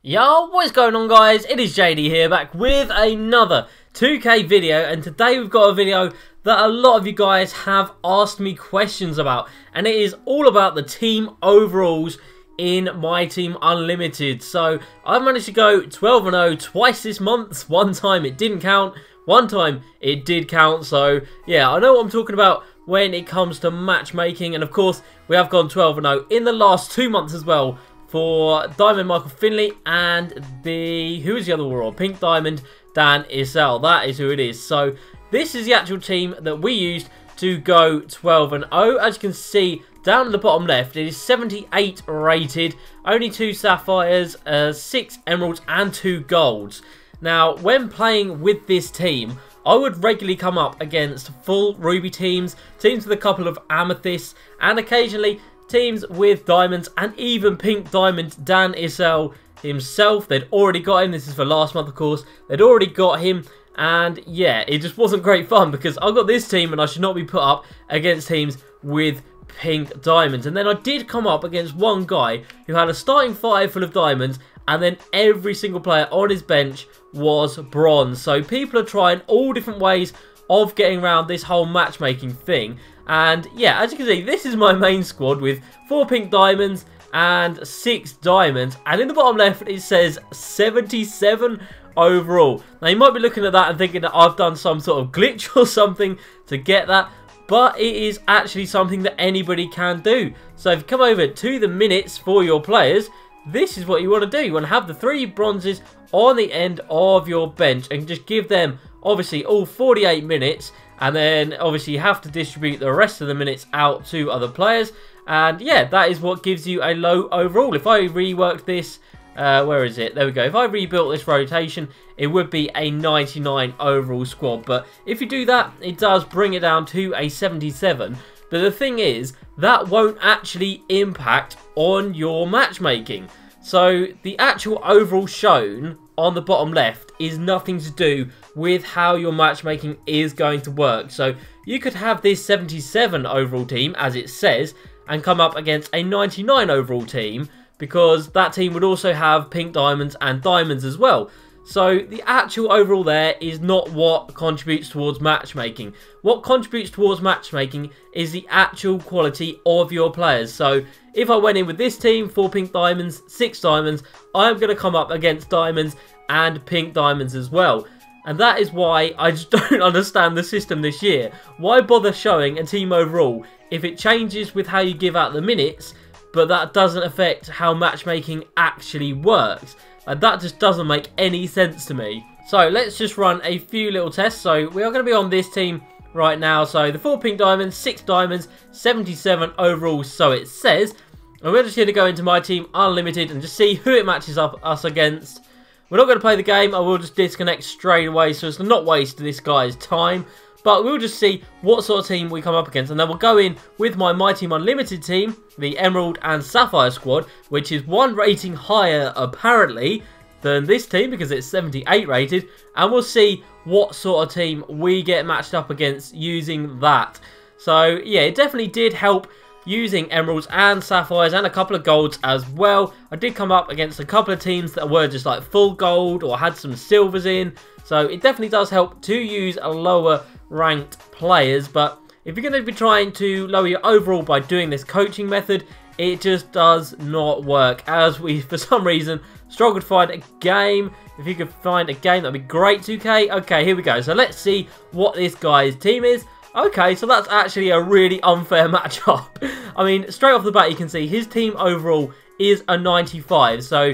Yo, what is going on, guys? It is JD here, back with another 2K video, and today we've got a video that a lot of you guys have asked me questions about, and it is all about the team overalls in Myteam Unlimited. So I've managed to go 12-0 twice this month. One time it didn't count, one time it did count. So yeah, I know what I'm talking about when it comes to matchmaking, and of course we have gone 12-0 in the last 2 months as well for Diamond Michael Finley and who is the other warrior? Pink Diamond Dan Issel. That is who it is. So this is the actual team that we used to go 12-0. As you can see down at the bottom left, it is 78 rated, only 2 sapphires, 6 emeralds and 2 golds. Now when playing with this team, I would regularly come up against full ruby teams with a couple of amethysts, and occasionally teams with diamonds, and even Pink Diamond Dan Issel himself. They'd already got him. This is for last month, of course. They'd already got him, and yeah, it just wasn't great fun because I got this team and I should not be put up against teams with Pink Diamonds. And then I did come up against one guy who had a starting 5 full of diamonds, and then every single player on his bench was bronze. So people are trying all different ways of getting around this whole matchmaking thing. And yeah, as you can see, this is my main squad with 4 pink diamonds and 6 diamonds. And in the bottom left, it says 77 overall. Now, you might be looking at that and thinking that I've done some sort of glitch or something to get that. But it is actually something that anybody can do. So if you come over to the minutes for your players, this is what you want to do. You want to have the 3 bronzes on the end of your bench and just give them, obviously, all 48 minutes. And then, obviously, you have to distribute the rest of the minutes out to other players. And, yeah, that is what gives you a low overall. If I reworked this, where is it? There we go. If I rebuilt this rotation, it would be a 99 overall squad. But if you do that, it does bring it down to a 77. But the thing is, that won't actually impact on your matchmaking. So, the actual overall shown on the bottom left is nothing to do with how your matchmaking is going to work. So you could have this 77 overall team, as it says, and come up against a 99 overall team, because that team would also have pink diamonds and diamonds as well. So the actual overall there is not what contributes towards matchmaking. What contributes towards matchmaking is the actual quality of your players. So if I went in with this team, 4 pink diamonds, 6 diamonds, I'm going to come up against diamonds and pink diamonds as well. And that is why I just don't understand the system this year. Why bother showing a team overall if it changes with how you give out the minutes, but that doesn't affect how matchmaking actually works? And that just doesn't make any sense to me. So let's just run a few little tests. So we are going to be on this team right now. So the 4 pink diamonds, 6 diamonds, 77 overall, so it says. And we're just going to go into Myteam Unlimited and just see who it matches up us against. We're not going to play the game. I will just disconnect straight away so as to not waste this guy's time. But we'll just see what sort of team we come up against. And then we'll go in with my Myteam Unlimited team, the Emerald and Sapphire squad, which is 1 rating higher, apparently, than this team because it's 78 rated. And we'll see what sort of team we get matched up against using that. So, yeah, it definitely did help using emeralds and sapphires and a couple of golds as well. I did come up against a couple of teams that were just like full gold or had some silvers in. So it definitely does help to use a lower ranked players. But if you're going to be trying to lower your overall by doing this coaching method, it just does not work. As we, for some reason, struggled to find a game. If you could find a game, that'd be great, 2K. Okay, here we go. So let's see what this guy's team is. Okay, so that's actually a really unfair matchup. I mean, straight off the bat, you can see his team overall is a 95. So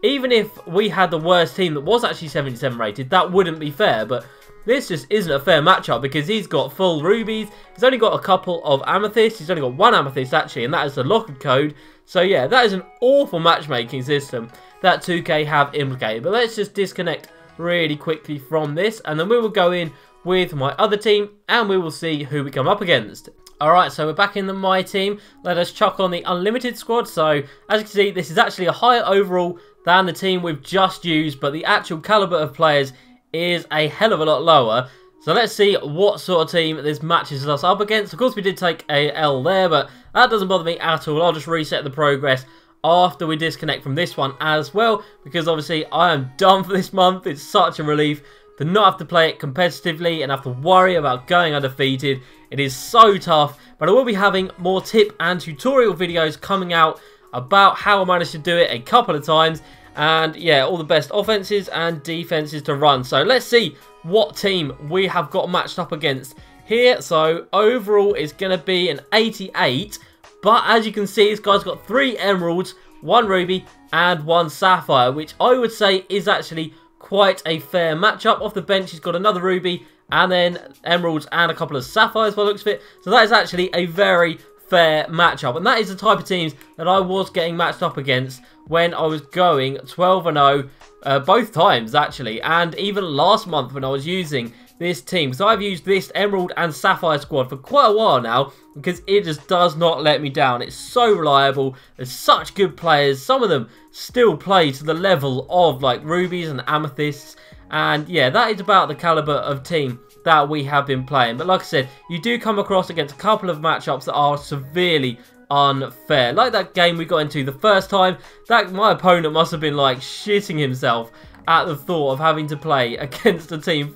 even if we had the worst team that was actually 77 rated, that wouldn't be fair. But this just isn't a fair matchup because he's got full rubies. He's only got a couple of amethysts. He's only got 1 amethyst, actually, and that is the locker code. So yeah, that is an awful matchmaking system that 2K have implicated. But let's just disconnect really quickly from this, and then we will go in with my other team and we will see who we come up against. Alright, so we're back in the Myteam. Let us chuck on the Unlimited squad. So as you can see, this is actually a higher overall than the team we've just used, but the actual caliber of players is a hell of a lot lower. So let's see what sort of team this matches us up against. Of course, we did take a L there, but that doesn't bother me at all. I'll just reset the progress after we disconnect from this one as well, because obviously I am done for this month. It's such a relief to not have to play it competitively and have to worry about going undefeated. It is so tough, but I will be having more tip and tutorial videos coming out about how I managed to do it a couple of times, and yeah, all the best offenses and defenses to run. So let's see what team we have got matched up against here. So overall it's going to be an 88, but as you can see, this guy's got 3 emeralds, 1 ruby and 1 sapphire, which I would say is actually quite a fair matchup. Off the bench he's got another ruby and then emeralds and a couple of sapphires by the looks of it. So that is actually a very fair matchup, and that is the type of teams that I was getting matched up against when I was going 12-0 both times actually, and even last month when I was using this team. So I've used this emerald and sapphire squad for quite a while now, because it just does not let me down. It's so reliable. There's such good players. Some of them still play to the level of like rubies and amethysts, and yeah, that is about the caliber of team that we have been playing. But like I said, you do come across against a couple of matchups that are severely unfair. Like that game we got into the first time, that my opponent must have been like shitting himself at the thought of having to play against a team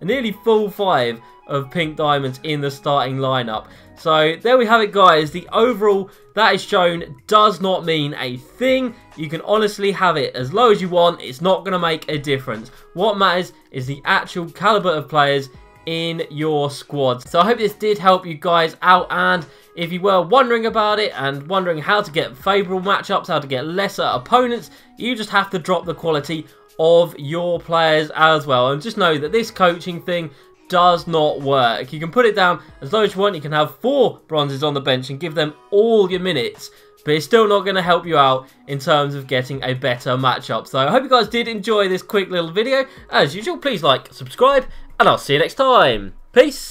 nearly full 5 of pink diamonds in the starting lineup. So there we have it, guys. The overall that is shown does not mean a thing. You can honestly have it as low as you want. It's not going to make a difference. What matters is the actual caliber of players in your squad. So I hope this did help you guys out, and if you were wondering about it and wondering how to get favourable matchups, how to get lesser opponents, you just have to drop the quality of your players as well. And just know that this coaching thing does not work. You can put it down as low as you want. You can have 4 bronzes on the bench and give them all your minutes, but it's still not going to help you out in terms of getting a better matchup. So I hope you guys did enjoy this quick little video. As usual, please like, subscribe, and I'll see you next time. Peace.